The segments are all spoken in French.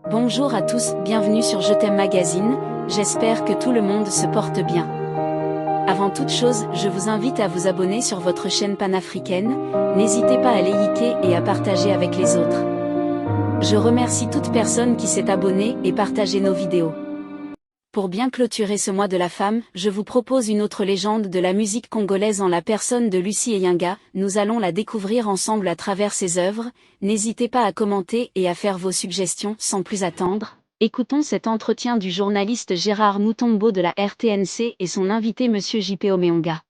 Bonjour à tous, bienvenue sur Je t'aime magazine, j'espère que tout le monde se porte bien. Avant toute chose, je vous invite à vous abonner sur votre chaîne panafricaine, n'hésitez pas à liker et à partager avec les autres. Je remercie toute personne qui s'est abonnée et partagé nos vidéos. Pour bien clôturer ce mois de la femme, je vous propose une autre légende de la musique congolaise en la personne de Lucie Eyenga. Nous allons la découvrir ensemble à travers ses œuvres. N'hésitez pas à commenter et à faire vos suggestions. Sans plus attendre, écoutons cet entretien du journaliste Gérard Moutombo de la RTNC et son invité Monsieur J.P. Omeonga.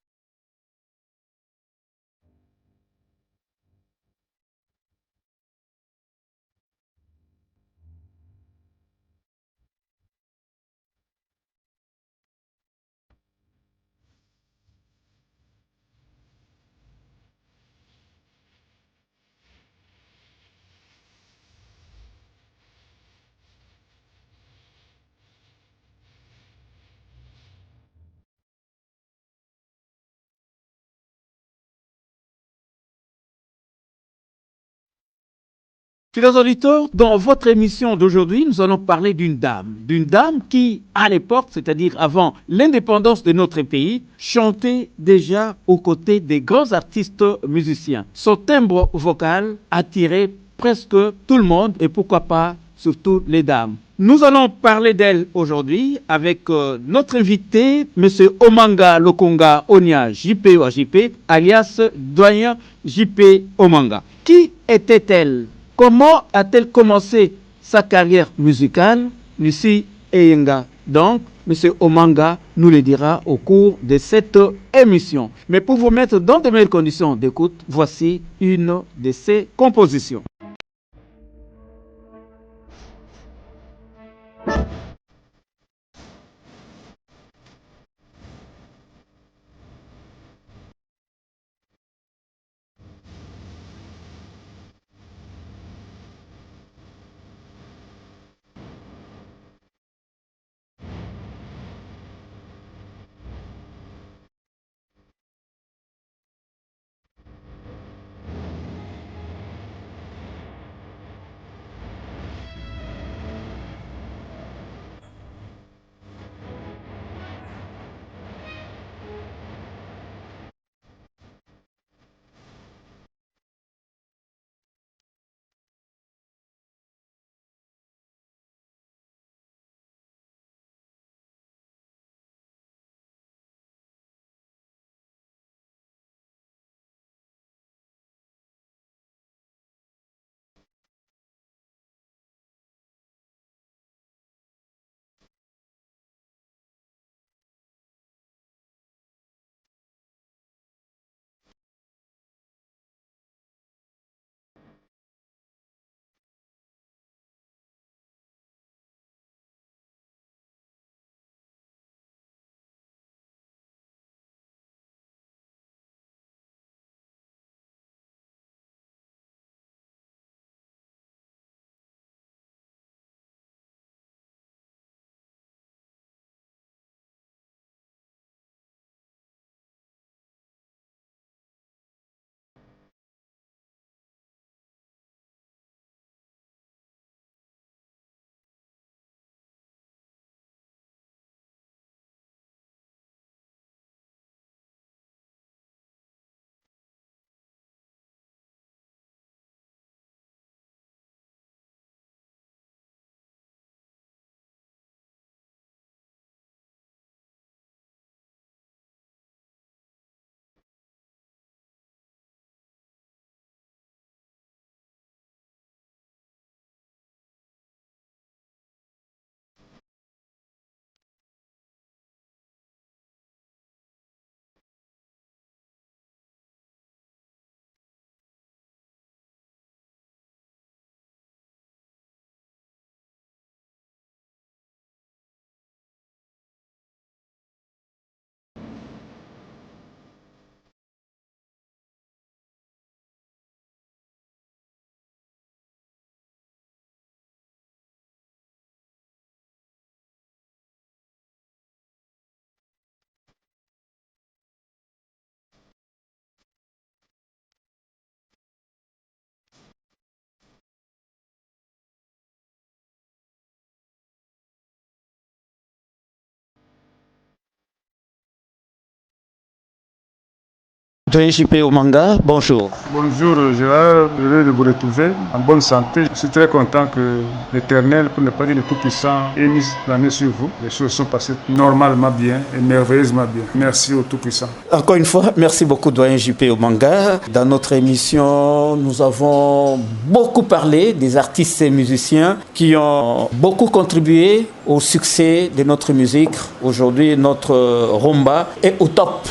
Chers auditeurs, dans votre émission d'aujourd'hui, nous allons parler d'une dame qui, à l'époque, c'est-à-dire avant l'indépendance de notre pays, chantait déjà aux côtés des grands artistes musiciens. Son timbre vocal attirait presque tout le monde et pourquoi pas surtout les dames. Nous allons parler d'elle aujourd'hui avec notre invité, M. Omanga Lokonga Onia JP OJP, alias Doyen JP Omanga. Qui était-elle? Comment a-t-elle commencé sa carrière musicale? Lucie Eyenga. Donc, M. Omanga nous le dira au cours de cette émission. Mais pour vous mettre dans de meilleures conditions d'écoute, voici une de ses compositions. Doyen JP Omanga, bonjour. Bonjour Gérard, heureux de vous retrouver en bonne santé. Je suis très content que l'Éternel, pour ne pas dire le Tout-Puissant, ait mis la main sur vous. Les choses sont passées normalement bien et merveilleusement bien. Merci au Tout-Puissant. Encore une fois, merci beaucoup Doyen JP Omanga. Dans notre émission, nous avons beaucoup parlé des artistes et musiciens qui ont beaucoup contribué au succès de notre musique. Aujourd'hui, notre rumba est au top.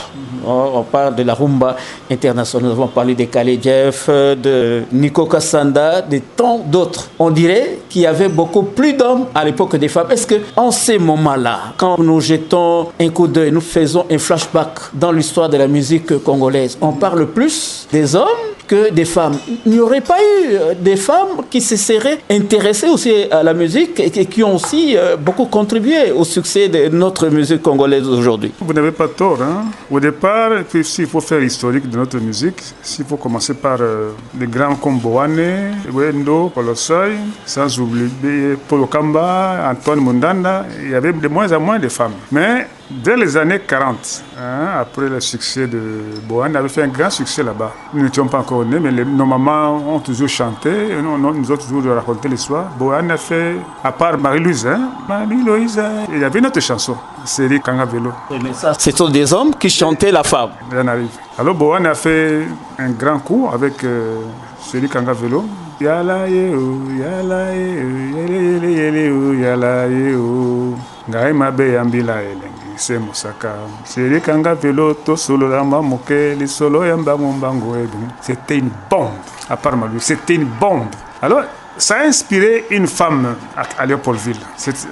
On parle de la rumba internationale. Nous avons parlé de Kale Jeff, de Nico Kassanda, de tant d'autres. On dirait qu'il y avait beaucoup plus d'hommes à l'époque que des femmes. Est-ce qu'en ces moments-là, quand nous jetons un coup d'œil, nous faisons un flashback dans l'histoire de la musique congolaise, on parle plus des hommes que des femmes? Il n'y aurait pas eu des femmes qui se seraient intéressées aussi à la musique et qui ont aussi beaucoup contribué au succès de notre musique congolaise aujourd'hui? Vous n'avez pas tort. Au départ, s'il faut faire l'historique de notre musique, s'il faut commencer par les grands comme Boane, Wendo, Polosoy, sans oublier Polo Kamba, Antoine Mundanda, il y avait de moins en moins de femmes. Mais dès les années 40, après le succès de Boane, on avait fait un grand succès là-bas. Nous n'étions pas encore nés, mais nos mamans ont toujours chanté, nous ont toujours raconté l'histoire. Boane a fait, à part Marie-Louise, Marie-Louise, il y avait une autre chanson, Série Kanga Vélo. Mais ça, ce sont des hommes qui chantaient la femme. Rien n'arrive. Alors Boane a fait un grand coup avec Série Kanga Vélo. Yala yeo, yala yeo, yele yele yele yala yeo. Ngai mabe yambila elengi se mosaka. Série Kanga Vélo to solo la mamoke li solo yamba mbango ebi. C'était une bombe. À part Malou, c'était une bombe. Alors ça a inspiré une femme à Léopoldville.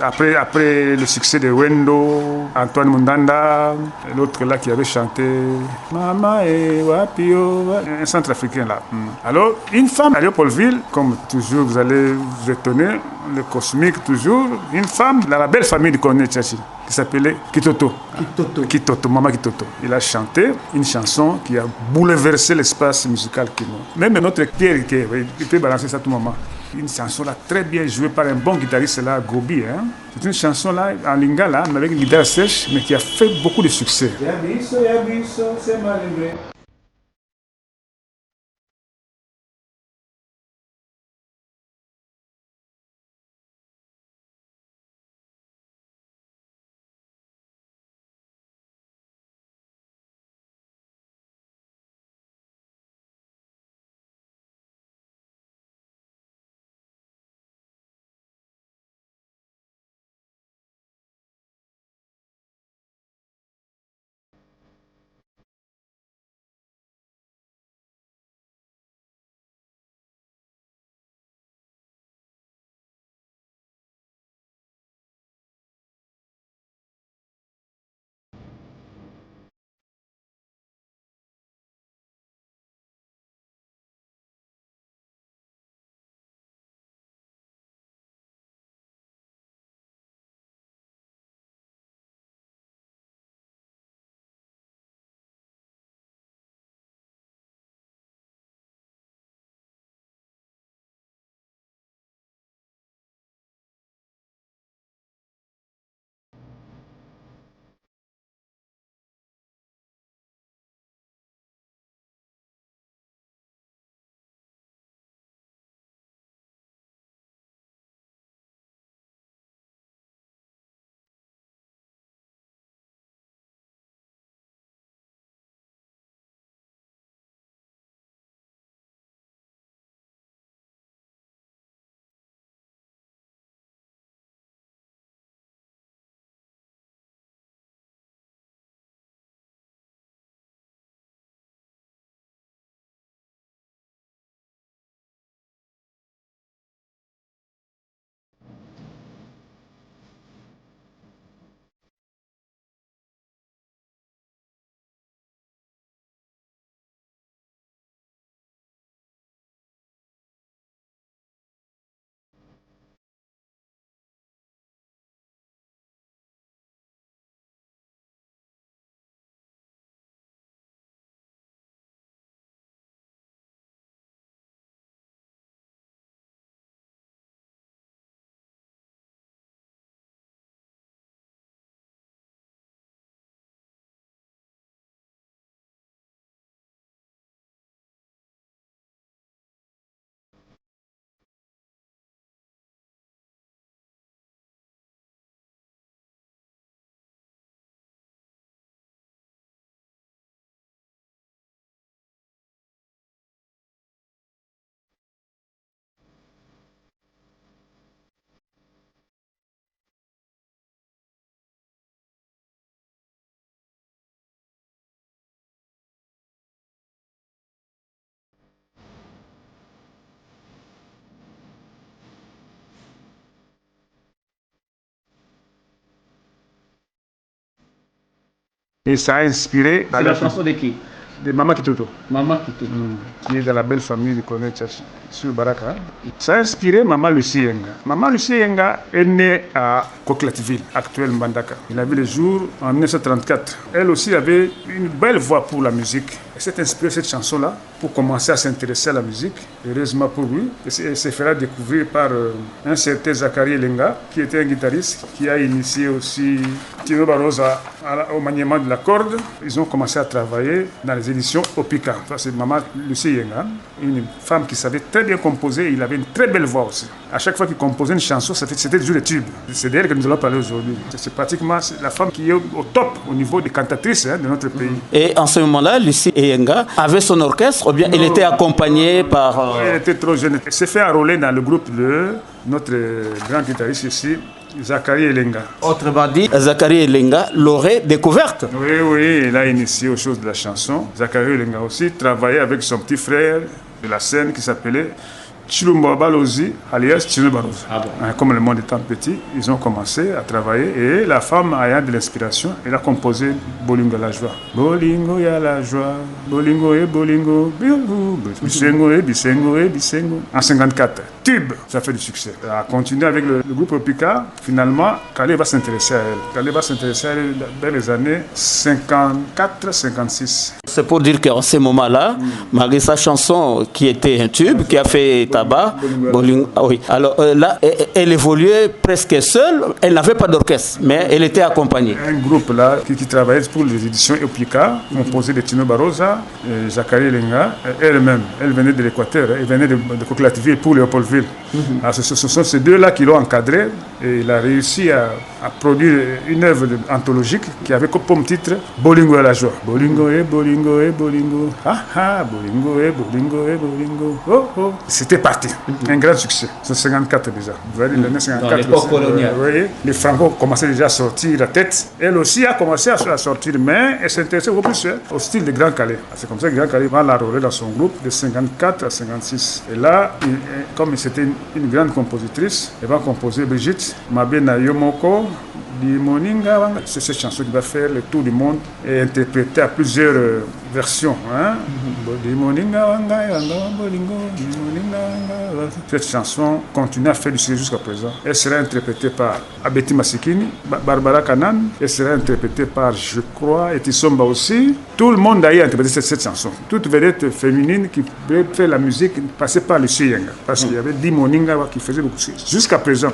Après le succès de Wendo, Antoine Mundanda, l'autre là qui avait chanté Mama et Wapio, un centrafricain là. Alors, une femme à Léopoldville, comme toujours vous allez vous étonner, le cosmique toujours, une femme dans la belle famille de Corneille Tchachi, qui s'appelait Kitoto. Kitoto, Mama Kitoto. Il a chanté une chanson qui a bouleversé l'espace musical kinois. Même notre Pierre, il peut balancer ça tout moment. Une chanson là très bien jouée par un bon guitariste là, Gobi. C'est une chanson là en lingala, mais avec une guitare sèche, mais qui a fait beaucoup de succès. Et ça a inspiré C'est la chanson de qui? de Mama Kitoto, Maman Kito. qui est de la belle famille du colonel sur Baraka. Ça a inspiré Maman Lucie Yenga. Maman Lucie Yenga est née à Koklativille, actuelle Mbandaka. Il a vu le jour en 1934. Elle aussi avait une belle voix pour la musique. Elle s'est inspirée de cette chanson-là pour commencer à s'intéresser à la musique. Heureusement pour lui, elle s'est fait découvrir par un certain Zachary Lenga, qui était un guitariste, qui a initié aussi Tino Barrosa au maniement de la corde. Ils ont commencé à travailler dans les éditions Opika. Ça, c'est Maman Lucie Yenga, une femme qui savait très bien composer. Il avait une très belle voix aussi. À chaque fois qu'il composait une chanson, c'était toujours des tubes. C'est d'elle que nous allons parler aujourd'hui. C'est pratiquement la femme qui est au top au niveau des cantatrices de notre pays. Et en ce moment-là, Lucie Yenga avait son orchestre, ou bien elle était accompagnée par... Elle était trop jeune. Elle s'est fait enrôler dans le groupe de notre grand guitariste ici, Zachary Elenga. Autrement dit, Zachary Elenga l'aurait découverte. Oui, il a initié aux choses de la chanson. Zachary Elenga aussi travaillait avec son petit frère de la scène qui s'appelait Chilumba Balozi, alias Chino Barroso. Ah bon. Comme le monde étant petit, ils ont commencé à travailler et la femme ayant de l'inspiration, elle a composé Bolingo la joie. Bolingo ya la joie, Bolingo et Bolingo, Bisengo et Bisengo et Bisengo. En 54, tube, ça fait du succès. Elle a continué avec le groupe Opika. Finalement, Calais va s'intéresser à elle. Calais va s'intéresser à elle dans les années 54-56. C'est pour dire qu'en ce moment-là, malgré sa chanson qui était un tube, qui a fait tabac, oui. Alors là, elle évoluait presque seule, elle n'avait pas d'orchestre, mais elle était accompagnée. Un groupe là qui travaillait pour les éditions Opika, composé de Tino Barrosa, Zachary Lenga, elle-même, elle venait de l'Équateur, elle venait de Coquelativille pour Léopoldville. Alors, ce sont ces deux-là qui l'ont encadré et il a réussi à produire une œuvre anthologique qui avait comme titre Bolingo à la joie. Bolingo et Bolingo et Bolingo. Ah ah, Bolingo et Bolingo et Bolingo. Oh oh. C'était parti. Un grand succès. C'est 54 déjà. Vous voyez, l'année 54. Dans l'époque coloniale. Les Franco commençaient déjà à sortir la tête. Elle aussi a commencé à sortir, mais elle s'intéressait beaucoup plus au style de Grand Calais. C'est comme ça que Grand Calais va l'enrôler dans son groupe de 54 à 56. Et là, comme c'était une grande compositrice, elle va composer Brigitte, Mabena Yomoko, c'est cette chanson qui va faire le tour du monde et interprétée à plusieurs versions. Cette chanson continue à faire du succès jusqu'à présent. Elle sera interprétée par Abeti Masikini, Barbara Kanan, elle sera interprétée par, je crois, Etisomba aussi. Tout le monde a interprété cette chanson. Toute vedette féminine qui voulait faire la musique passait par le Yenga. Parce qu'il y avait Dimoninga qui faisait beaucoup de succès. Jusqu'à présent.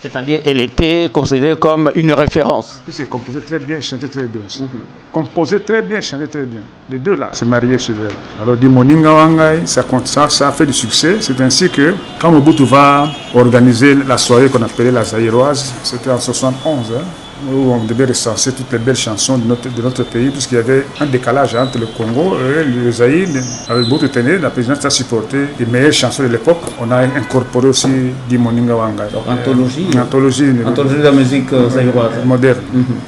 C'est-à-dire elle était considérée comme une référence. Il s'est composé très bien, chantait très bien. Composé très bien, chantait très bien. Les deux là, se mariaient sur elle. Alors, Dimoninga Wangai, ça a fait du succès. C'est ainsi que, quand Mobutu va organiser la soirée qu'on appelait la Zaïroise, c'était en 71, où on devait recenser toutes les belles chansons de notre pays, puisqu'il y avait un décalage entre le Congo et le Zaïre. Avec Mobutu Téné, la présidence a supporté les meilleures chansons de l'époque. On a incorporé aussi Dimoninga Wangai. Anthologie de la musique zaïroise. Moderne.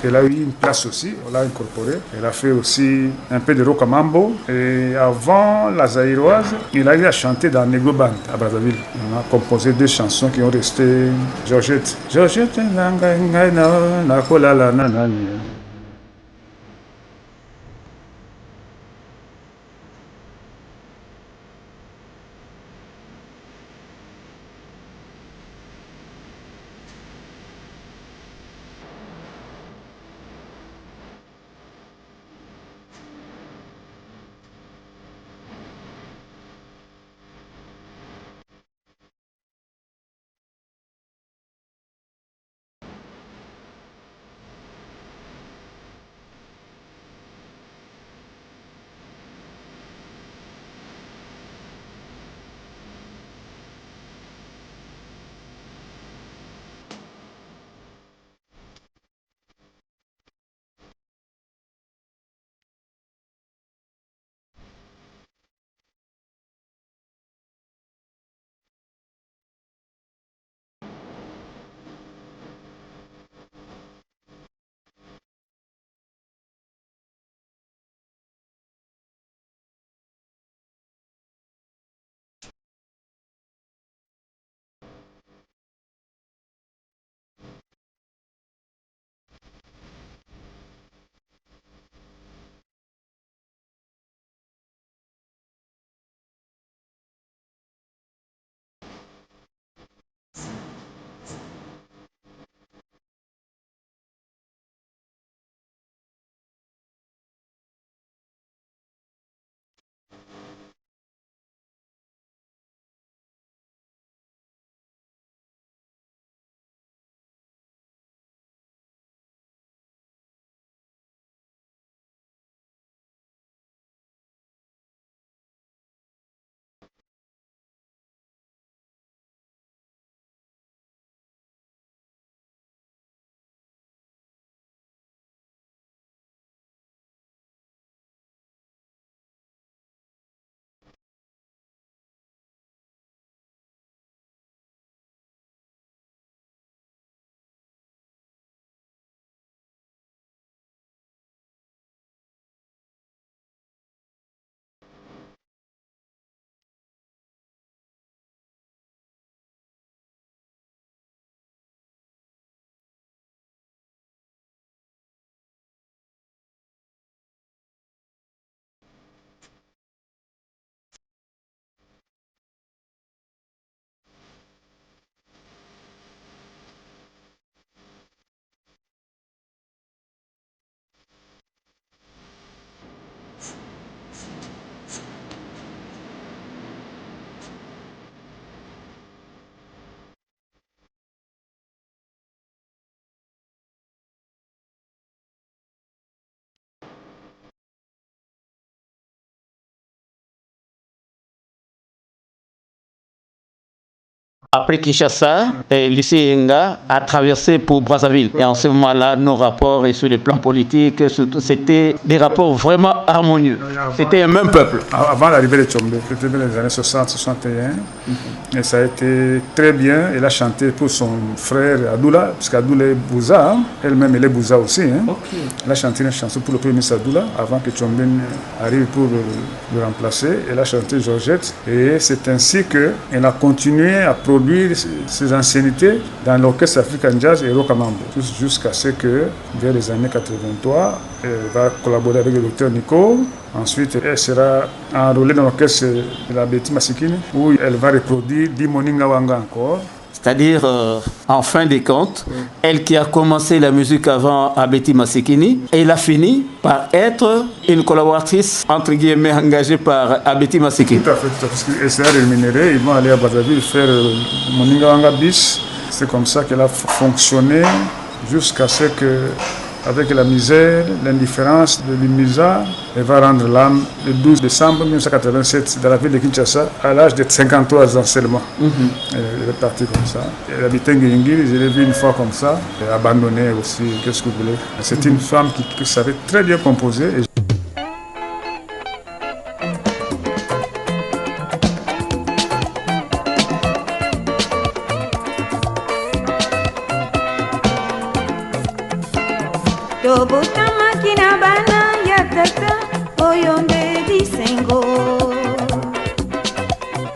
Elle a eu une place aussi, on l'a incorporée. Elle a fait aussi un peu de rock-a-mambo. Et avant la zaïroise, il a eu à chanter dans Negro Band à Brazzaville. On a composé deux chansons qui ont resté. Georgette, Nakolala, nanani. Après Kinshasa, Lucie Yenga a traversé pour Brazzaville. Et en ce moment-là, nos rapports et sur le plan politique, c'était des rapports vraiment harmonieux. C'était un même peuple. Avant l'arrivée de Tchombe, c'était dans les années 60-61. Et ça a été très bien. Elle a chanté pour son frère Adoula, parce qu'Adoula est Bouza. Elle-même, elle est Bouza aussi. Okay. Elle a chanté une chanson pour le premier ministre Adoula avant que Tchombe arrive pour le remplacer. Elle a chanté Georgette. Et c'est ainsi qu'elle a continué à produire ses anciennités dans l'orchestre African Jazz et Rock-a-Mambo, jusqu'à ce que, vers les années 83, elle va collaborer avec le docteur Nico. Ensuite, elle sera enrôlée dans l'orchestre de la Betty Masikini, où elle va reproduire Dimoninga Wangai encore. C'est-à-dire, en fin de compte, elle qui a commencé la musique avant Abeti Masekini, elle a fini par être une collaboratrice, entre guillemets, engagée par Abeti Masekini. Tout à fait, parce qu'elle sera rémunérée, ils vont aller à Brazzaville faire Moninga Wangai bis. C'est comme ça qu'elle a fonctionné jusqu'à ce que, avec la misère, l'indifférence de l'IMISA, elle va rendre l'âme le 12 décembre 1987 dans la ville de Kinshasa à l'âge de 53 ans seulement. Elle est partie comme ça. Elle habitait Ngingiri, je l'ai vue une fois comme ça, elle a abandonné aussi, qu'est-ce que vous voulez. C'est une femme qui savait très bien composer. Tobotama kina bana ya tata oyonde disengo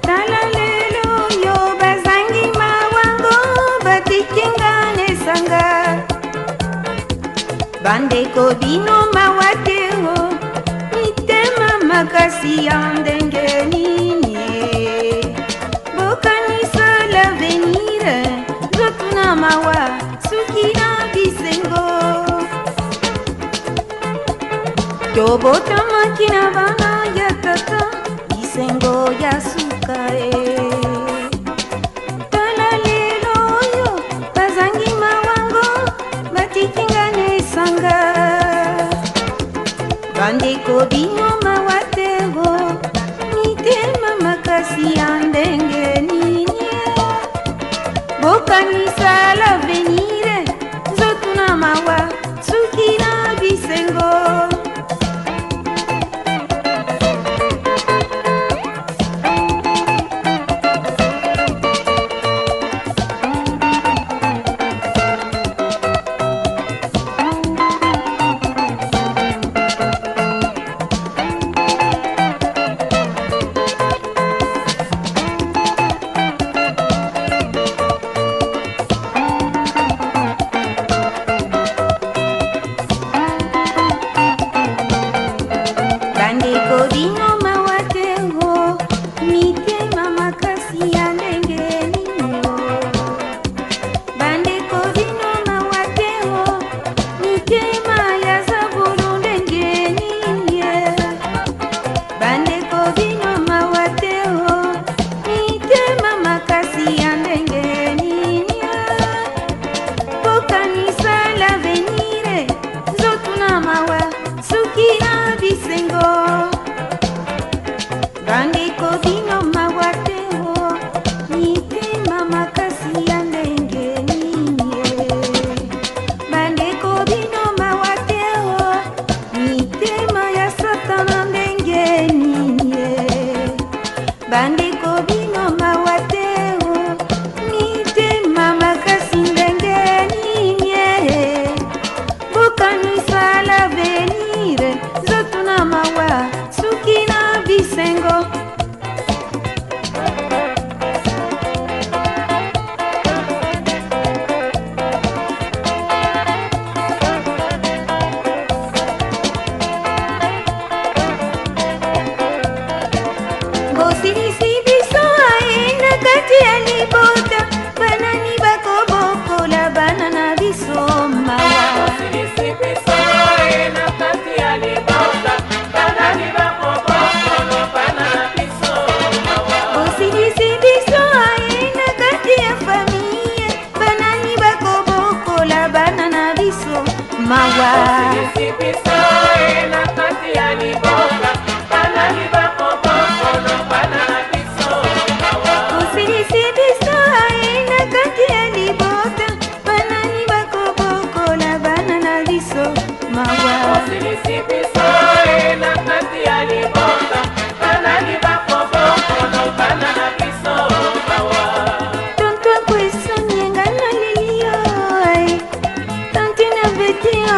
Tala lelo yo bazangi mawango batikinga nesanga Bandeko bino mawateo mitema makasi yandenge ninye Bokanisa l'avenir zotuna mawa sukina disengo Tobotama kina bana ya tata Isengo ya sukae Tala lelo yo Bazangi mawango Batikinga nesanga Bandeko bino mawatego Mitema makasi andenge ninye Bokanisa l'avenir Zotuna mawa Sukina bisengo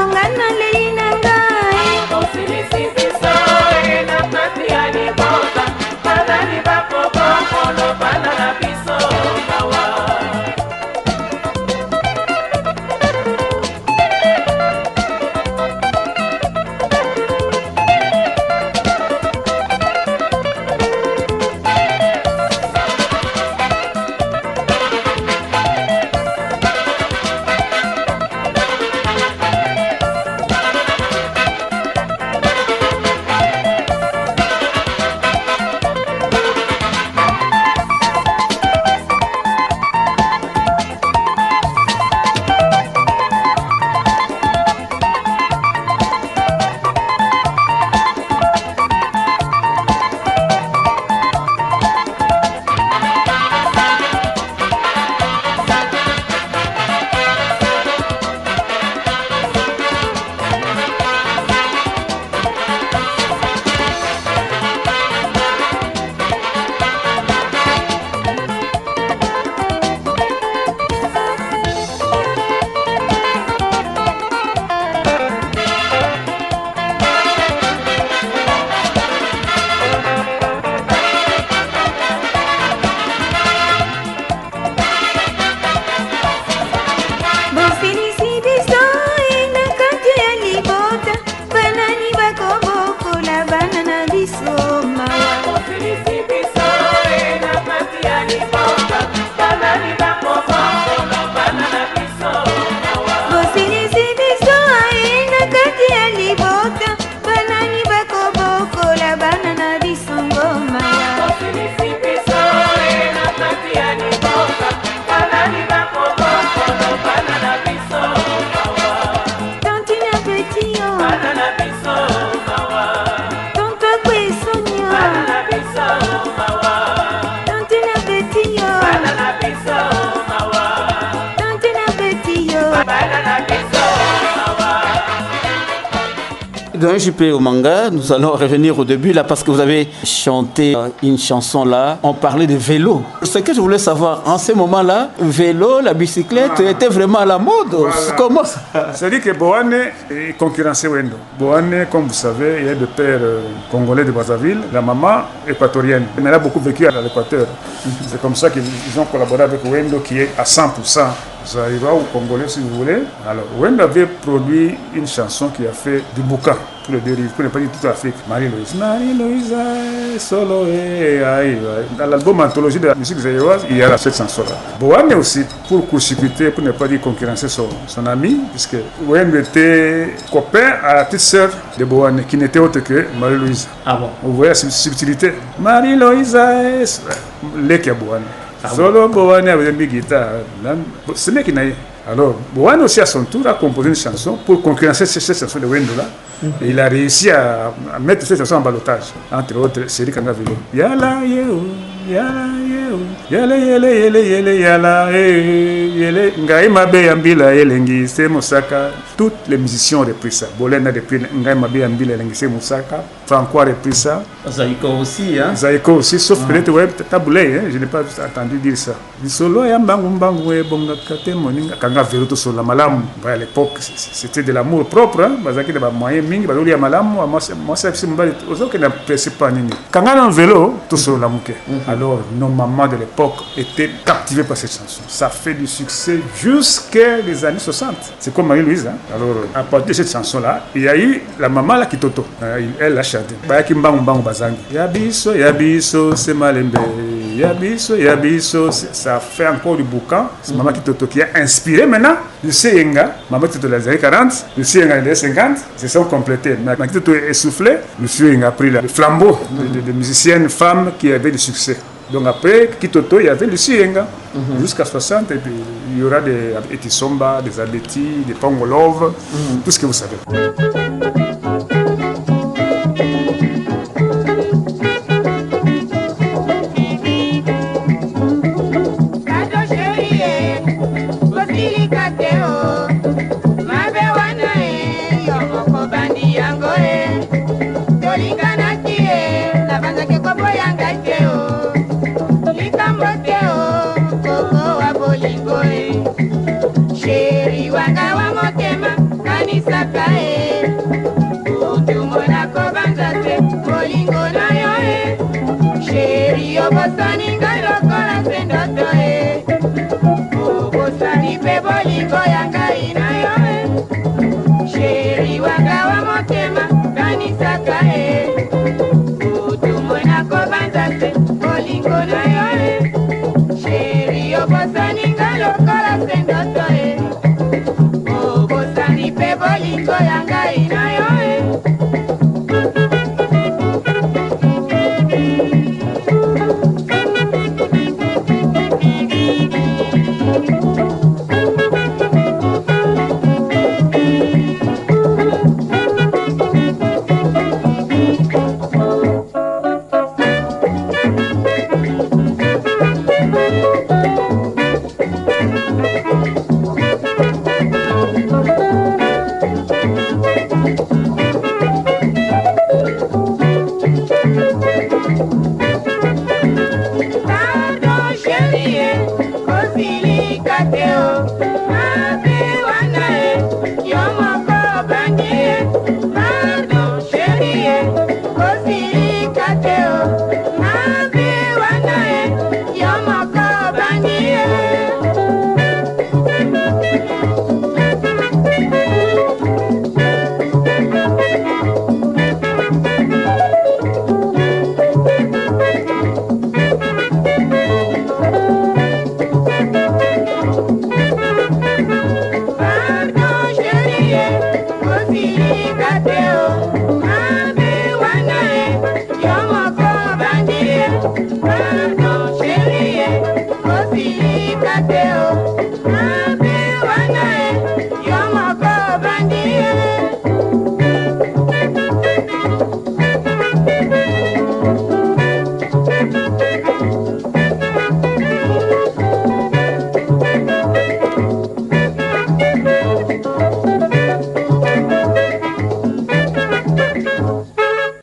Ngana Dans JP au manga, nous allons revenir au début là parce que vous avez chanté une chanson là, on parlait de vélo. Ce que je voulais savoir, en ce moment-là, vélo, la bicyclette était vraiment à la mode. Voilà. Comment ça? C'est-à-dire que Boane est concurrencé Wendo. Boane, comme vous savez, il est de père congolais de Brazzaville, la maman équatorienne. Elle a beaucoup vécu à l'Équateur. C'est comme ça qu'ils ont collaboré avec Wendo qui est à 100%. Zaïra ou Congolais si vous voulez. Alors, Wendo avait produit une chanson qui a fait du boucan pour le dérive, pour ne pas dire toute l'Afrique. Marie-Louise. Marie-Louise, solo et aïe. Dans l'album Anthologie de la musique zaïroise, il y a cette chanson-là. Boane aussi, pour court-circuiter, pour ne pas dire concurrencer son ami, puisque Wendo était copain à la petite sœur de Boane, qui n'était autre que Marie-Louise. Ah bon? Vous voyez la subtilité. Marie-Louise, l'équipe Boane. Solo Boane avec une guitare. Ce mec qui n'a. Alors, Boane aussi à son tour a composé une chanson pour concurrencer cette chanson de Wendo là. Et il a réussi à mettre cette chanson en ballottage, entre autres, Série Kanga Vélo. Yala yeo, yala yeo, yala yele yele yele yala yele ngai mabe ambila elengi se Mosaka. Toutes les musiciens ont repris ça. Bolène a repris ngai mabe ambila elengi se Mosaka. Franco a repris ça. Zaïko aussi, hein? Zaïko aussi, sauf peut-être ouais, Taboulé, hein? Je n'ai pas entendu dire ça. Solo ya mbangu mbangu e bonga kate moninga Kanga Vélo to solo malamu. À l'époque, c'était de l'amour propre, hein? Bazaki de ba moyen mingi bazoli ya malamu, moi ça c'est mbali ozo que na presse pas nini. Kanga na vélo to solo la muke. Alors nos mamans de l'époque étaient captivées par cette chanson. Ça fait du succès jusqu'à les années 60. C'est comme Marie-Louise, hein? Alors à partir de cette chanson là, il y a eu la maman la Kitoto. Elle a chanté. Bayaki mbangu mbangu bazangi. Yabiso c'est malembe. Yabiso, ça fait encore du boucan. C'est Maman Kitoto qui a inspiré maintenant le Yenga. Maman Kitoto dans les années 40, le Yenga dans les années 50, se sont complétés. Maman Kitoto est essoufflé, le Yenga a pris le flambeau de musiciennes femmes qui avaient du succès. Donc après Kitoto, il y avait le Yenga jusqu'à 60, et puis il y aura des Etisomba, des Abeti, des Pongolov, tout ce que vous savez.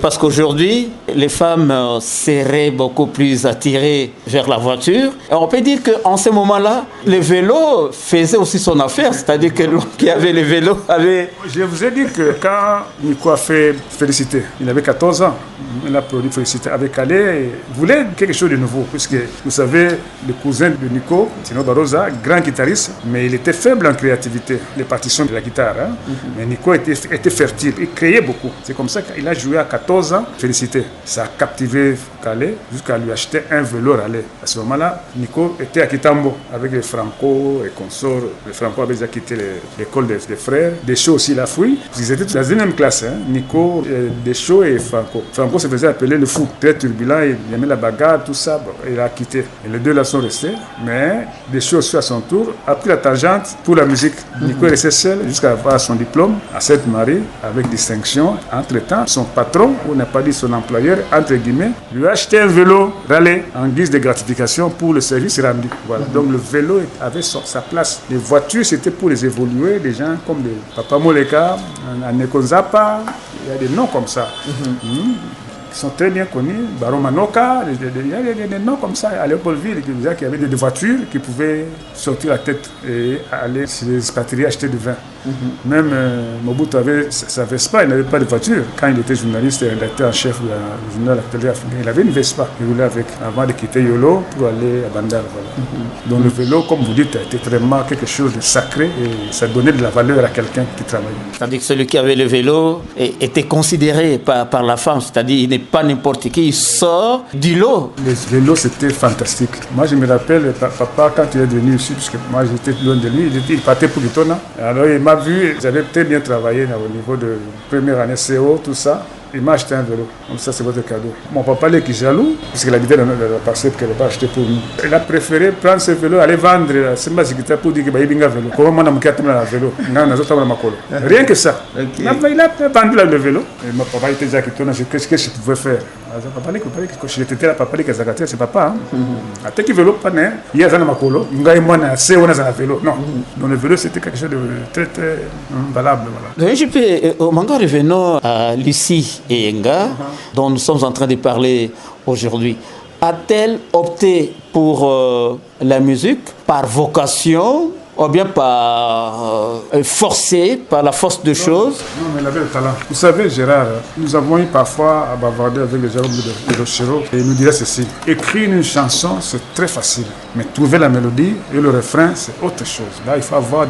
Parce qu'aujourd'hui, les femmes seraient beaucoup plus attirées vers la voiture. Et on peut dire qu'en ce moment-là, le vélo faisait aussi son affaire. C'est-à-dire que l'homme qui avait le vélo avait... Je vous ai dit que quand Nico a fait Félicité, il avait 14 ans. Il a produit Félicité avec Calais. Il voulait quelque chose de nouveau. Puisque, vous savez, le cousin de Nico, Tino Barroza, grand guitariste, mais il était faible en créativité, les partitions de la guitare. Mais Nico était fertile, il créait beaucoup. C'est comme ça qu'il a joué à 14 ans, Félicité. Ça a captivé Calais jusqu'à lui acheter un vélo râlé. À ce moment-là, Nico était à Kitambo avec les Franco et consorts. Les Franco avaient déjà quitté l'école des frères. Deschaux aussi, il a fui. Ils étaient dans la même classe, Nico, Deschaux et Franco. Franco se faisait appeler le fou, très turbulent, il aimait la bagarre, tout ça. Bon, il a quitté. Et les deux là sont restés. Mais Deschaux aussi, à son tour, a pris la tangente pour la musique. Nico est resté seul jusqu'à avoir son diplôme à Sainte-Marie avec distinction. Entre-temps, son patron, on n'a pas dit son employeur, entre guillemets, lui a acheté un vélo râlé en guise de gratification pour le service rendu. Voilà. Donc le vélo avait sa place. Les voitures, c'était pour les évoluer, des gens comme les Papa Moleka, Aneko Zappa, il y a des noms comme ça. Qui sont très bien connus, Baron Manoka, il y a des noms comme ça à Léopoldville, qui avaient des voitures qui pouvaient sortir la tête et aller se expatrier, acheter du vin. Même Mobutu avait sa Vespa, il n'avait pas de voiture. Quand il était journaliste et rédacteur en chef du journal Actualité africain, il avait une Vespa. Il roulait avec avant de quitter Yolo pour aller à Bandar. Voilà. Donc le vélo, comme vous dites, a été vraiment quelque chose de sacré et ça donnait de la valeur à quelqu'un qui travaillait. C'est-à-dire que celui qui avait le vélo était considéré par la femme, c'est-à-dire il n'est pas n'importe qui, il sort du lot. Les vélos, c'était fantastique. Moi, je me rappelle, papa, quand il est venu ici, puisque moi j'étais loin de lui, il partait pour Gitona. Alors il m'a vu, j'avais très bien travaillé au niveau de première année CO, tout ça. Il m'a acheté un vélo. Comme ça, c'est votre cadeau. Mon papa, il est jaloux, puisqu'il habitait dans la parcelle qu'elle n'a pas acheté pour nous. Il a préféré prendre ce vélo, aller vendre. C'est ma guitare pour dire qu'il y a un vélo. Comment on a un vélo? Rien que ça. Okay. Il a vendu le vélo. Et mon papa était déjà quitté. Qu'est-ce que je pouvais faire? J'étais là, papa, c'est papa. Après qu'il vélo, il y a un vélo. Il y a un vélo. Non. Donc le vélo, c'était quelque chose de très, très valable. Voilà. Je peux, au manga, revenons à Lucie et Enga, dont nous sommes en train de parler aujourd'hui. A-t-elle opté pour la musique par vocation ou bien par forcé, par la force de choses? Non, mais elle avait le talent. Vous savez, Gérard, nous avons eu parfois à bavarder avec les Jérôme de Rochero et il nous disait ceci: écrire une chanson, c'est très facile, mais trouver la mélodie et le refrain, c'est autre chose. Là, il faut avoir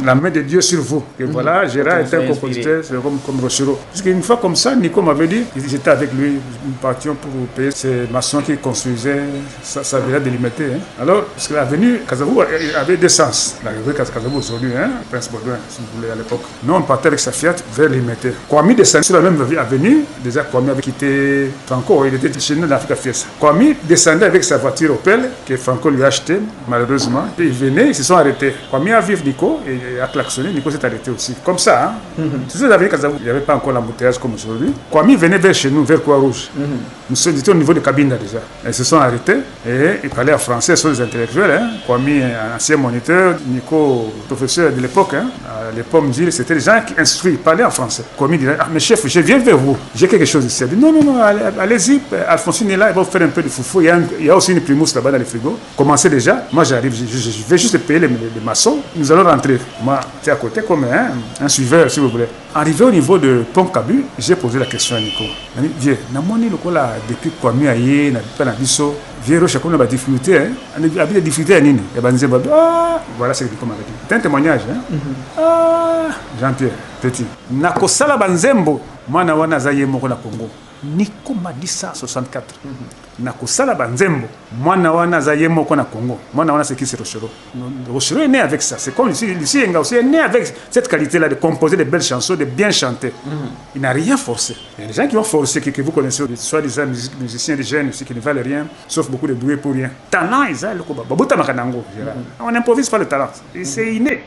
la main de Dieu sur vous. Et voilà, Gérard était un compositeur, c'est comme Rochero. Parce qu'une fois comme ça, Nico m'avait dit, j'étais avec lui, nous partions pour payer ces maçons qui construisaient sa villa délimitée. Alors, parce que l'avenue Casavou avait des sens. La rue Casavou aujourd'hui, Prince Baudouin, si vous voulez, à l'époque. Nous, on partait avec sa Fiat vers Limité. Kwame descendait sur la même avenue. Déjà, Kwame avait quitté Franco, il était chez nous dans l'Afrique Fiesta. Kwame descendait avec sa voiture Opel, que Franco lui a acheté, malheureusement. Et ils venaient, ils se sont arrêtés. Kwame a vu Nico et a klaxonné. Nico s'est arrêté aussi. Comme ça, sur l'avenue Casavou, il n'y avait pas encore l'embouteillage comme aujourd'hui. Kwame venait vers chez nous, vers Croix-Rouge. Nous étions au niveau de Cabinda déjà. Ils se sont arrêtés et ils parlaient en français sur les intellectuels. Kwame, un ancien moniteur, Nico, professeur de l'époque, à l'époque, c'était des gens qui instruisent, parlaient en français. Kwame disait: ah, mais chef, je viens vers vous, j'ai quelque chose ici. Il dit: non, allez-y, Alphonsine est là, il va vous faire un peu de foufou. Il y a aussi une primousse là-bas dans le frigo. Commencez déjà. Moi, j'arrive, je vais juste payer les maçons. Nous allons rentrer. Moi, j'étais à côté comme un suiveur, si vous voulez. Arrivé au niveau de Pont Cabu, j'ai posé la question à Nico. Il dit: viens, depuis Kwame aye, n'a pas d'ambition. Viens, chacun a des difficultés. Il y a des difficultés à Nini. Voilà ce que Nico m'avait dit. C'est un témoignage. Jean-Pierre, petit. Nakosala banzembo, mwana wana zaye moko na Congo. Nico m'a dit ça en 64. Nakosala banzembo, mwana wana zaye moko na Congo. Mwana wana c'est qui? C'est Rochero. Rochero est né avec ça. C'est comme Lucie Enga aussi est né avec cette qualité-là de composer de belles chansons, de bien chanter. Il n'a rien forcé. Il y a des gens qui ont forcé, que vous connaissez, soit des musiciens, des jeunes aussi qui ne valent rien, sauf beaucoup de doués pour rien. Talent, ils ont le combat. On n'improvise pas le talent. C'est inné.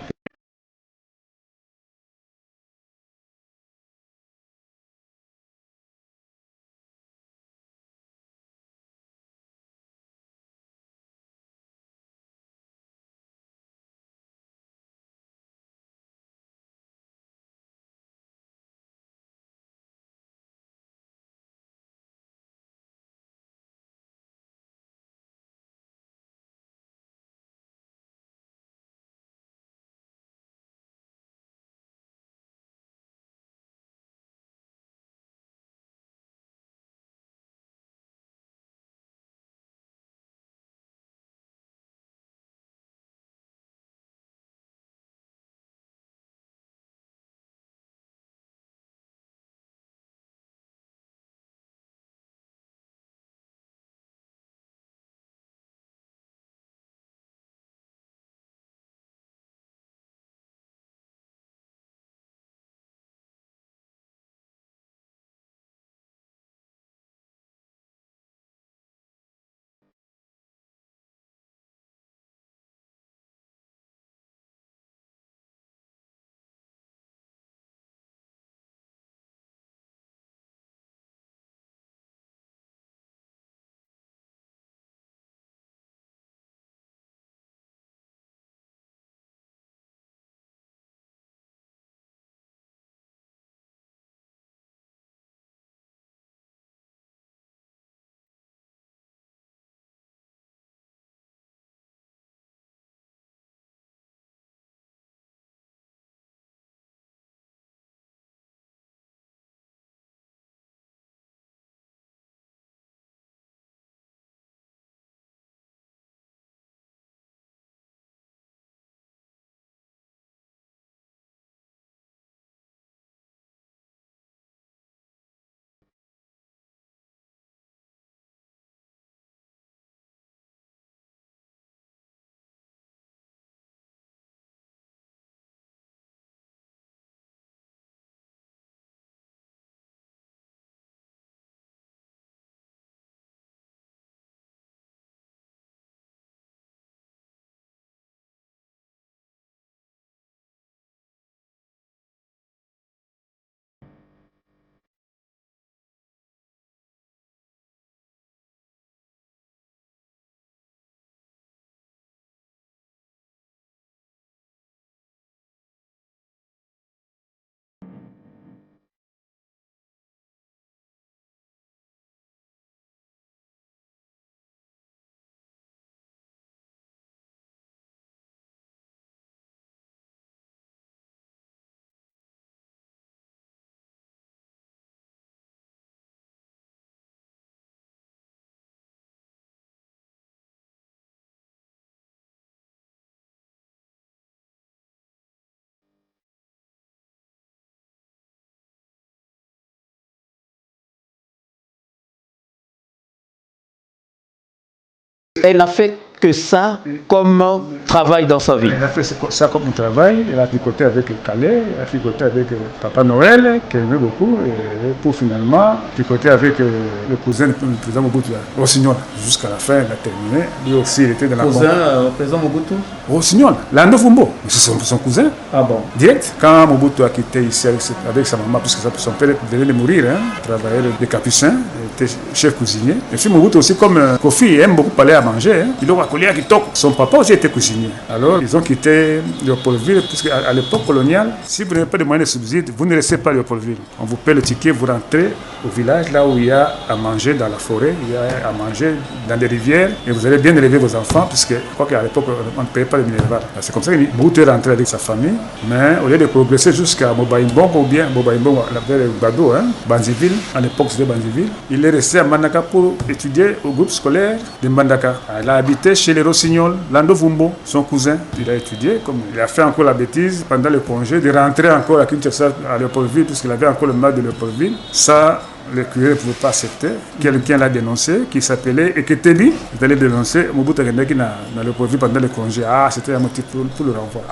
Elle n'a fait que ça comme travail dans sa vie. Elle a fait ça comme un travail. Elle a tricoté avec Calais, elle a tricoté avec Papa Noël, qu'elle aimait beaucoup, et pour finalement tricoter avec le cousin du président Mobutu, Rossignol. Jusqu'à la fin, elle a terminé. Lui aussi, il était dans la Cousin, président Mobutu? Rossignol, Lando Fumbo, c'est son cousin. Ah bon? Direct, quand Mobutu a quitté ici avec sa maman, puisque son père venait de mourir, travaillait des capucins, était chef cuisinier. Et puis Mobutu aussi, comme Kofi aime beaucoup parler à manger, il a collé à Kitoko. Son papa aussi était cuisinier. Alors, ils ont quitté Léopoldville, puisque à l'époque coloniale, si vous n'avez pas de moyens de subside, vous ne restez pas à Léopoldville. On vous paie le ticket, vous rentrez au village, là où il y a à manger dans la forêt, il y a à manger dans des rivières, et vous allez bien élever vos enfants, puisque je crois qu'à l'époque, on ne payait pas le minéral. C'est comme ça que Mobutu est rentré avec sa famille, mais au lieu de progresser jusqu'à Mobaïmbongo, ou bien Mobaïmbongo, vers Bado, Banziville, à l'époque c'était Banziville, il est resté à Mbandaka pour étudier au groupe scolaire de Mbandaka. Il a habité chez les Rossignol, Lando Fumbo, son cousin. Il a étudié, comme il a fait encore la bêtise pendant le congé, de rentrer encore à Kinshasa, à Léopoldville, puisqu'il avait encore le mal de Léopoldville. Ça, le curé ne pouvait pas accepter. Quelqu'un l'a dénoncé, qui s'appelait Eketebi. Il allait dénoncer Mobutu qui n'a Léopoldville pendant le congé. Ah, c'était un motif pour le renvoi.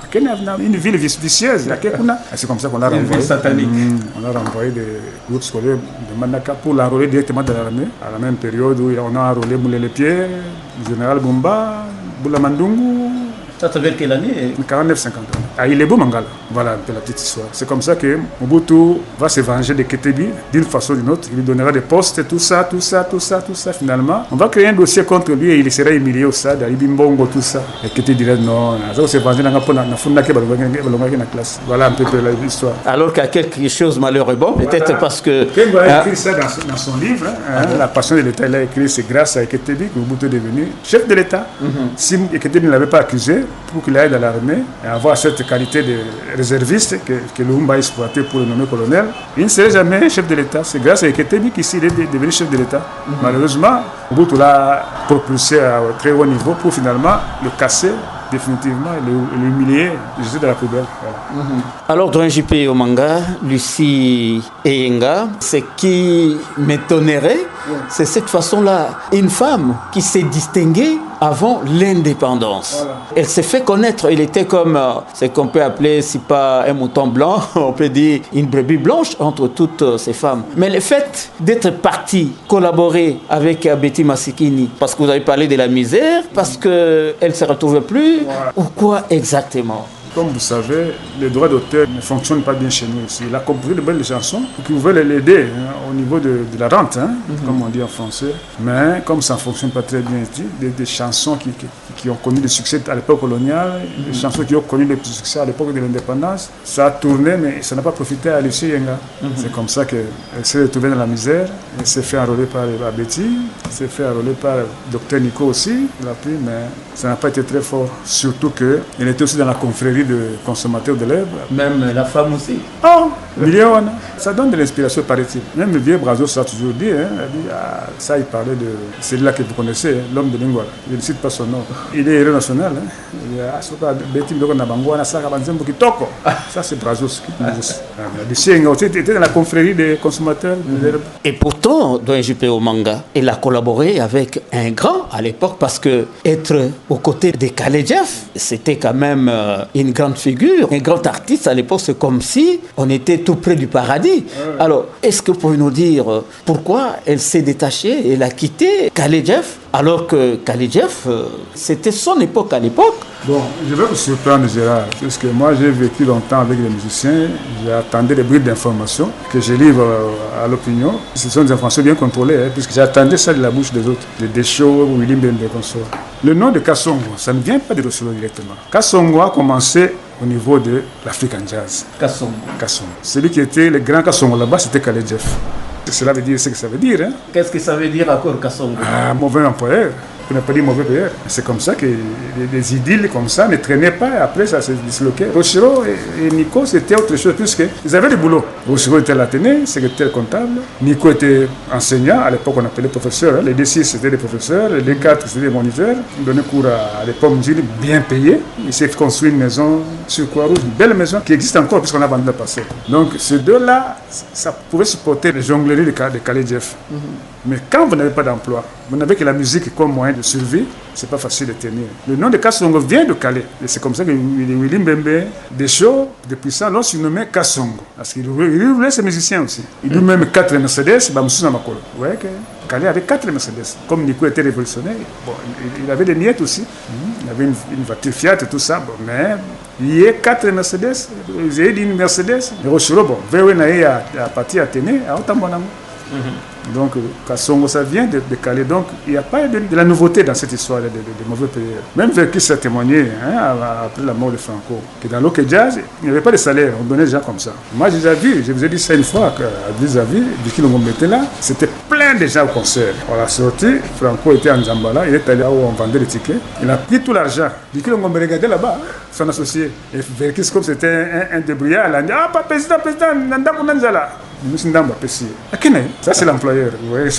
Une ville vicieuse. C'est comme ça qu'on l'a renvoyé. Une ville satanique. On a renvoyé des groupes scolaires de Mandaka pour l'enrôler directement dans l'armée. À la même période où on a enrôlé Moulé-les-Pierre, le général Bumba, Boula Mandungu. Ça veut dire quelle année? 49-50 ans. À Ilebo Mangala. Voilà un peu la petite histoire. C'est comme ça que Mobutu va se venger de Ketebi d'une façon ou d'une autre. Il lui donnera des postes, tout ça. Finalement, on va créer un dossier contre lui et il sera humilié au stade. Il Bimbongo, tout ça. Et Ketebi dirait non. Ça se venger dans la classe. Voilà un peu l'histoire. Alors qu'il y a quelque chose de malheureux. Bon, peut-être parce que. Kengo a écrit ça dans son livre. La passion de l'État, il a écrit c'est grâce à Ketebi que Mobutu est devenu chef de l'État. Si Ketebi ne l'avait pas accusé, pour qu'il aille dans l'armée et avoir cette qualité de réserviste que Lumumba a exploité pour le nommer colonel, il ne serait jamais chef de l'État. C'est grâce à Eketebi qu'il est devenu chef de l'État. Malheureusement, Mobutu l'a propulsé à très haut niveau pour finalement le casser définitivement et l'humilier, jeter de la poubelle. Voilà. Alors, dans JP Omanga, Lucie Eyenga, ce qui m'étonnerait, c'est cette façon-là, une femme qui s'est distinguée avant l'indépendance. Voilà. Elle s'est fait connaître, elle était comme ce qu'on peut appeler, si pas un mouton blanc, on peut dire une brebis blanche entre toutes ces femmes. Mais le fait d'être partie, collaborer avec Betty Masikini, parce que vous avez parlé de la misère, parce qu'elle ne se retrouvait plus, voilà. Ou quoi exactement? Comme vous savez, les droits d'auteur ne fonctionnent pas bien chez nous ici. Il a composé de belles chansons qui pouvaient l'aider au niveau de la rente, comme on dit en français. Mais comme ça ne fonctionne pas très bien ici, des chansons qui ont connu le succès à l'époque coloniale, des chansons qui ont connu le succès à l'époque de l'indépendance, ça a tourné, mais ça n'a pas profité à Lucie Yenga. C'est comme ça qu'elle s'est retrouvée dans la misère. Elle s'est fait enrôler par Betty, elle s'est fait enrôler par Dr Nico aussi, il a pris, mais ça n'a pas été très fort. Surtout qu'elle était aussi dans la confrérie de consommateurs de lèvres. Même la femme aussi. Oh, million, ça donne de l'inspiration, paraît-il. Même le vieux Brazo, ça a toujours dit, il dit ça, il parlait de celui-là que vous connaissez, l'homme de Lingwala. Je ne cite pas son nom. Il est héros national. Il dit, ça, c'est Brazo. Il était dans la confrérie des consommateurs de lèvres. Et pourtant, dans JP Omanga, il a collaboré avec un grand à l'époque parce que être aux côtés de Calais Jeff, c'était quand même une grande figure, un grand artiste à l'époque. C'est comme si on était tout près du paradis. Alors, est-ce que vous pouvez nous dire pourquoi elle s'est détachée, elle a quitté Calais Jeff, alors que Calais Jeff, c'était son époque à l'époque? Bon, je vais vous surprendre, Gérard, parce que moi j'ai vécu longtemps avec les musiciens, j'attendais des bribes d'informations que je livre à l'opinion. Ce sont des informations bien contrôlées, puisque j'attendais ça de la bouche des autres, de Deschaux, William Bembe, consorts. Le nom de Kassongo, ça ne vient pas de Rossolo directement. Kassongo a commencé au niveau de l'African Jazz. Kassongo. Celui qui était le grand Kassongo là-bas, c'était Calais Jeff. Cela veut dire ce que ça veut dire. Qu'est-ce que ça veut dire encore, Kassongo? Mauvais employeur. On n'a pas dit mauvais payeur. C'est comme ça que des idylles comme ça ne traînaient pas. Après, ça se disloquait. Rochero et Nico, c'était autre chose, puisqu'ils avaient du boulot. Rochero était à l'Athénée, secrétaire comptable. Nico était enseignant. À l'époque, on appelait professeur. Les D6, c'était des professeurs. Les D4, c'était des moniteurs. Ils donnaient cours à l'époque bien payés. Il s'est construit une maison sur Croix-Rouge, une belle maison qui existe encore, puisqu'on a vendu le passé. Donc, ces deux-là, ça pouvait supporter les jongleries de Calais Jeff. Mais quand vous n'avez pas d'emploi, vous n'avez que la musique comme moyen de survie, c'est pas facile de tenir. Le nom de Kassongo vient de Calais. Et c'est comme ça que Willy Mbembe, Deschaux, des puissants, l'ont surnommé Kassongo. Parce qu'il voulait ses musiciens aussi. Il loue même 4 Mercedes, Bamsou Namakolo. Vous voyez que Calais avait 4 Mercedes. Comme Nico était révolutionnaire, bon, il avait des miettes aussi. Il avait une voiture Fiat et tout ça. Bon, mais il y a 4 Mercedes. J'ai dit une Mercedes. Mais Rochero, bon, VW a parti à Téné, à Otambonamu. Donc, Kassongo, ça vient de Calais. Donc, il n'y a pas de la nouveauté dans cette histoire de mauvais payeurs. Même Verkis a témoigné après la mort de Franco, que dans l'Ok Jazz, il n'y avait pas de salaire. On donnait déjà comme ça. Moi, j'ai déjà vu, je vous ai dit ça une fois, à vis-à-vis, Vicky Longombe était là, c'était plein de gens au concert. On l'a sorti, Franco était en Zambala, il est allé où on vendait les tickets. Il a pris tout l'argent. Vicky Longombe regardait là-bas, son associé. Et Verkis, comme c'était un débrouillard, il a dit: ah, pas président, Nanda Kounanzala. Ça, c'est l'employeur. Vous voyez,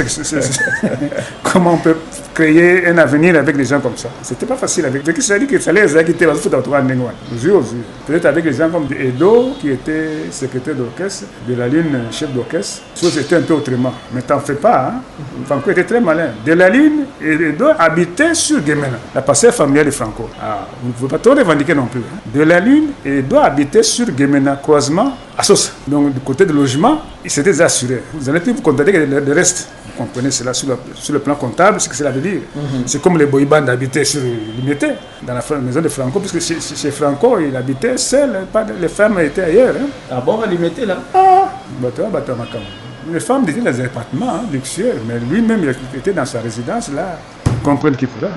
comment on peut créer un avenir avec des gens comme ça? C'était pas facile. Avec ça dit que ça les a quittés. Peut-être avec des gens comme Edo, qui était secrétaire d'orchestre, de la Lune, chef d'orchestre. Les choses étaient un peu autrement. Mais t'en fais pas. Hein? Franco était très malin. De la Lune et Edo habitaient sur Guémena, la parcelle familiale de Franco. Ah, vous ne pouvez pas trop revendiquer non plus. Hein? De la Lune et Edo habitaient sur Guémena, croisement à Sos. Donc, du côté de logement, ils s'étaient assurés. Vous allez plus vous contenter que le reste. Vous comprenez cela sur le plan comptable, ce que cela veut dire. C'est comme les boy-bands habitaient sur Limité, dans la maison de Franco, puisque chez Franco, il habitait seul, les femmes étaient ailleurs. Hein. Ah bon, à Limité là? Ah, les femmes étaient dans des appartements luxueux, mais lui-même, il était dans sa résidence là. Vous comprenez qu'il faudra.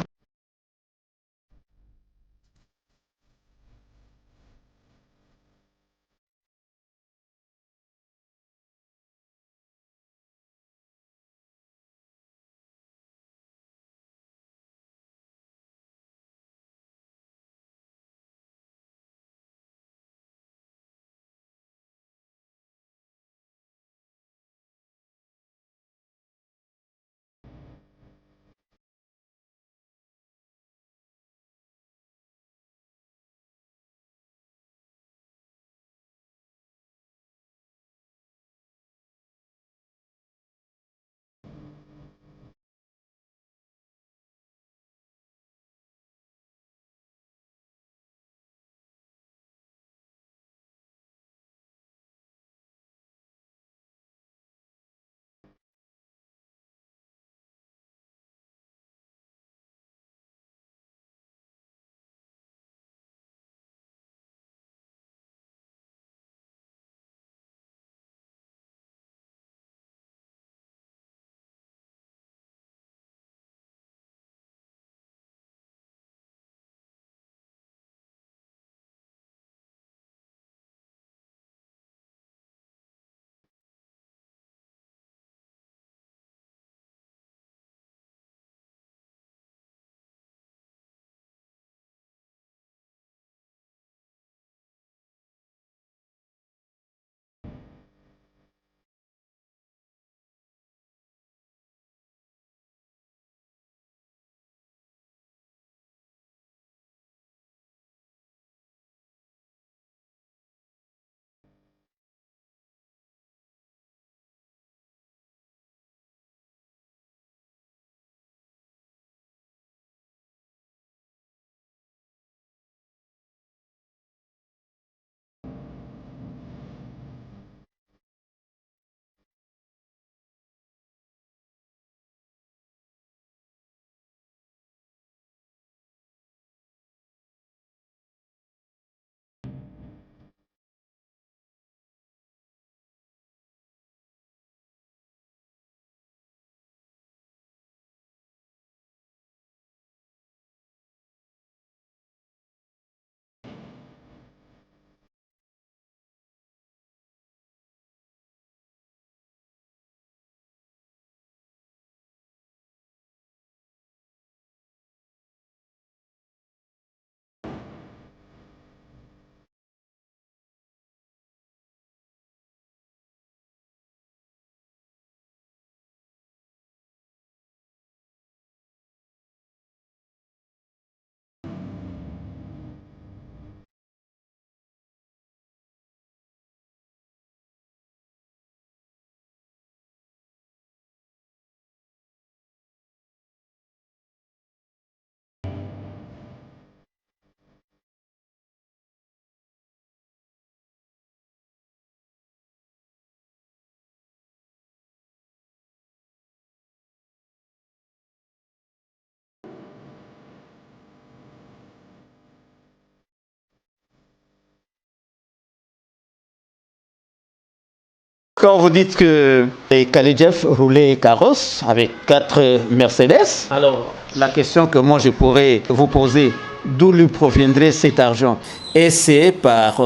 Quand vous dites que les Khalidjev roulaient carrosse avec 4 Mercedes, alors la question que moi je pourrais vous poser, d'où lui proviendrait cet argent? Et c'est par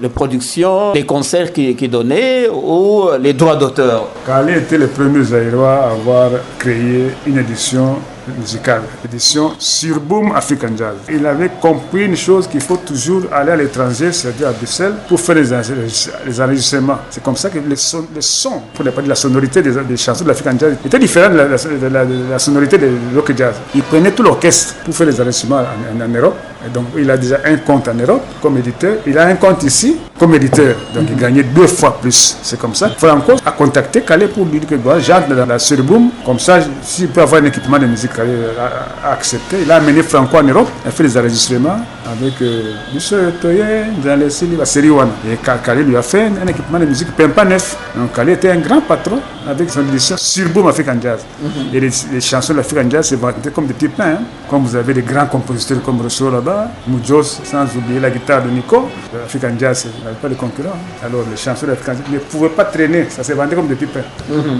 les productions, les concerts qu'il donnait ou les droits d'auteur? Khalé était le premier Zaïrois à avoir créé une édition musicale, édition Surboom African Jazz. Il avait compris une chose qu'il faut toujours aller à l'étranger, c'est-à-dire à Bruxelles, pour faire les enregistrements. C'est comme ça que le son, pour ne pas dire la sonorité des chansons de l'African Jazz, était différente de la sonorité des rock jazz. Il prenait tout l'orchestre pour faire les enregistrements en Europe. Et donc il a déjà un compte en Europe comme éditeur, il a un compte ici comme éditeur, donc il gagnait 2 fois plus. C'est comme ça. Franco a contacté Khalé pour lui dire que j'entre dans la Surboom, comme ça, s'il peut avoir un équipement de musique, Khalé a accepté. Il a amené Franco en Europe, il a fait les enregistrements avec Monsieur Toye, dans les série One. Et Khalé lui a fait un équipement de musique Pempa neuf. Donc Khalé était un grand patron avec son édition Surboom African Jazz. Et les chansons de l'African Jazz se vendaient comme des petits pains. Hein. Comme vous avez des grands compositeurs comme Rosso là-bas, Moujos, sans oublier la guitare de Nico. L'African Jazz n'avait pas de concurrent. Alors les chansons de l'African Jazz ne pouvaient pas traîner, ça se vendait comme des petits pains.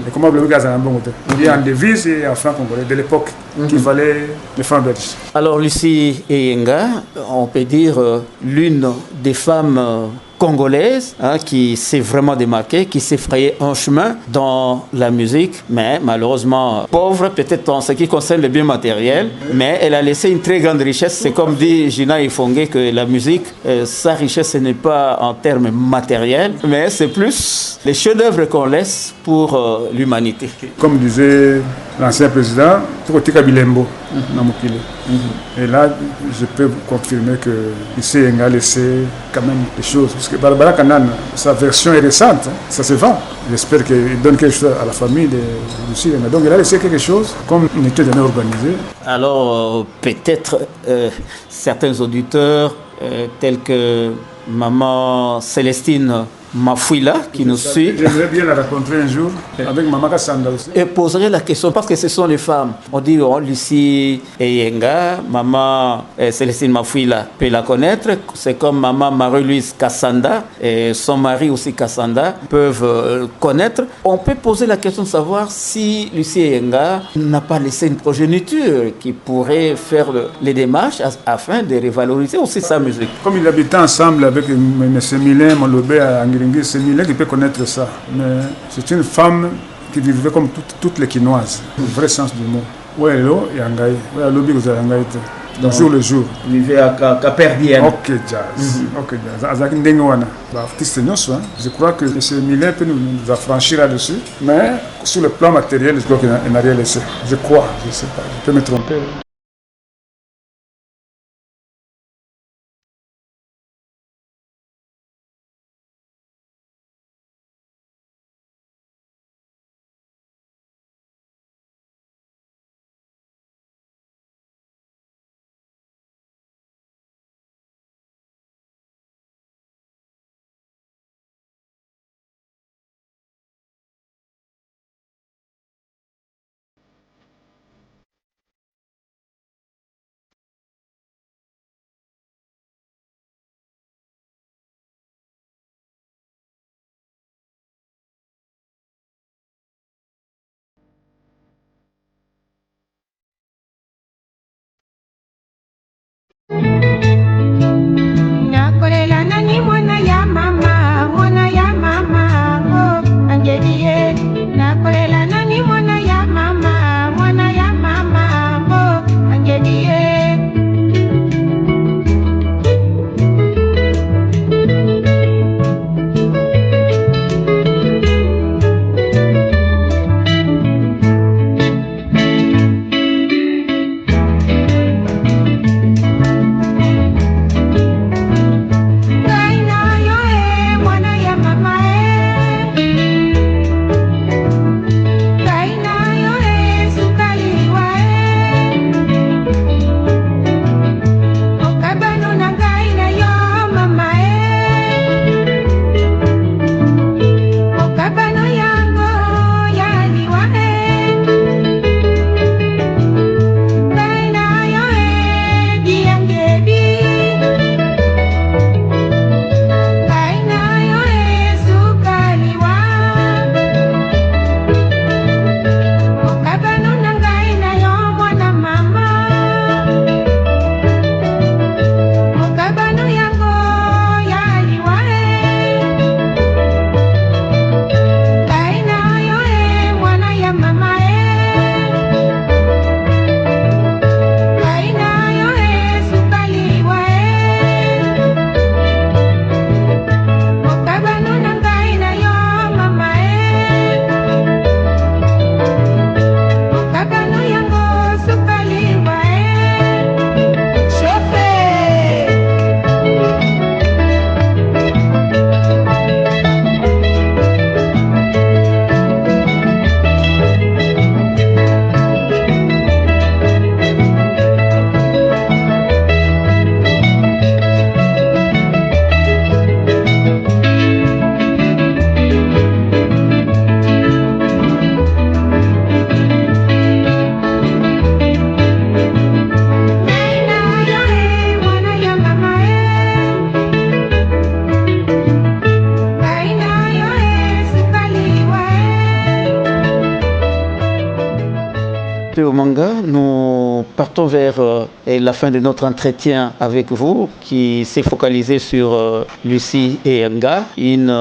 Et comment le gaz a un bon côté. Il y a en devise et en franc congolais de l'époque qui valait les francs belges. Alors Lucie Eyenga, on peut dire l'une des femmes congolaise qui s'est vraiment démarquée, qui s'est frayée un chemin dans la musique, mais malheureusement pauvre, peut-être en ce qui concerne le bien matériel, mais elle a laissé une très grande richesse. C'est comme dit Gina Ifongue que la musique, sa richesse, ce n'est pas en termes matériels, mais c'est plus les chefs-d'œuvre qu'on laisse pour l'humanité. Comme disait l'ancien président, Tokotika Bilembo, Namokile. Et là, je peux vous confirmer que ici, il a laissé quand même des choses. Parce que Barbara Kanan, sa version est récente, ça se vend. J'espère qu'il donne quelque chose à la famille de Lucie. Donc il a laissé quelque chose, comme il était jamais organisé. Alors, peut-être certains auditeurs, tels que Maman Célestine Mafouila qui nous suit. J'aimerais bien la rencontrer un jour avec Maman Kassanda aussi. Et poserai la question parce que ce sont les femmes. On dit Lucie Eyenga, Maman Célestine Mafouila peut la connaître. C'est comme Maman Marie-Louise Kassanda et son mari aussi Kassanda peuvent connaître. On peut poser la question de savoir si Lucie Eyenga n'a pas laissé une progéniture qui pourrait faire les démarches afin de revaloriser aussi sa musique. Comme il habitait ensemble avec M. Milin, Molobé à Angiringui, c'est Milin qui peut connaître ça. Mais c'est une femme qui vivait comme toutes les Quinoises, au vrai sens du mot. Oui, hello, Yangaï. Oui, hello, Bigos Yangaï. Donc, jour le jour. Il vivait à Caperdienne. Ok, jazz. Ok, jazz. Azaki Ndengoana. Artiste Nyos, je crois que M. Milin peut nous affranchir là-dessus. Mais sur le plan matériel, je crois qu'il n'a rien laissé. Je crois, je ne sais pas. Je peux me tromper. partons vers la fin de notre entretien avec vous, qui s'est focalisé sur Lucie Eyenga, une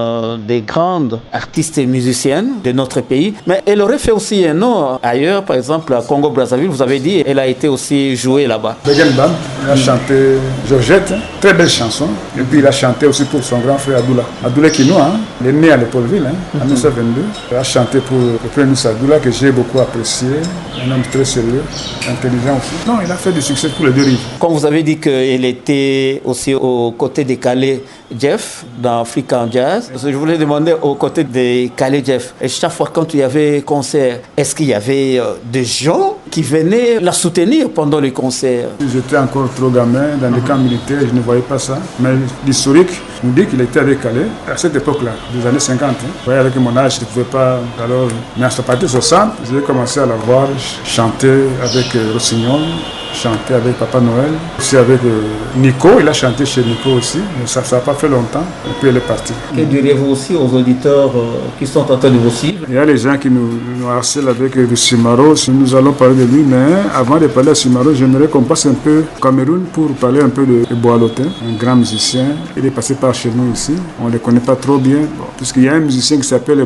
des grandes artistes et musiciennes de notre pays. Mais elle aurait fait aussi un nom ailleurs, par exemple à Congo-Brazzaville, vous avez dit, elle a été aussi jouée là-bas. Begen Bam, il a chanté Georgette, très belle chanson. Et puis il a chanté aussi pour son grand frère Adoula. Adoula Kinoa, il est né à Léopoldville, en 1922. Il a chanté pour le premier ministre Adoula, que j'ai beaucoup apprécié. Un homme très sérieux, intelligent aussi. Non, il a fait du succès pour les deux rives. Comme vous avez dit qu'elle était aussi aux côtés de Calais Jeff dans African Jazz, je voulais demander aux côtés de Calais Jeff, et chaque fois quand il y avait concert, est-ce qu'il y avait des gens qui venaient la soutenir pendant les concerts? J'étais encore trop gamin dans les camps militaires, je ne voyais pas ça. Mais l'historique nous dit qu'il était avec Calais à cette époque-là, des années 50. Vous voyez, avec mon âge, je ne pouvais pas. Alors, mais à partir de 60, j'ai commencé à la voir chanter avec Rossignol, chanter avec Papa Noël, aussi avec Nico, il a chanté chez Nico aussi, mais ça n'a pas fait longtemps, et puis elle est partie. Que diriez-vous aussi aux auditeurs qui sont en train de vous suivre? Il y a les gens qui nous harcèlent avec le Simaro, nous allons parler de lui, mais avant de parler de Simaro, j'aimerais qu'on passe un peu au Cameroun pour parler un peu de Boalotin, un grand musicien. Il est passé par chez nous ici, on ne le connaît pas trop bien, puisqu'il y a un musicien qui s'appelle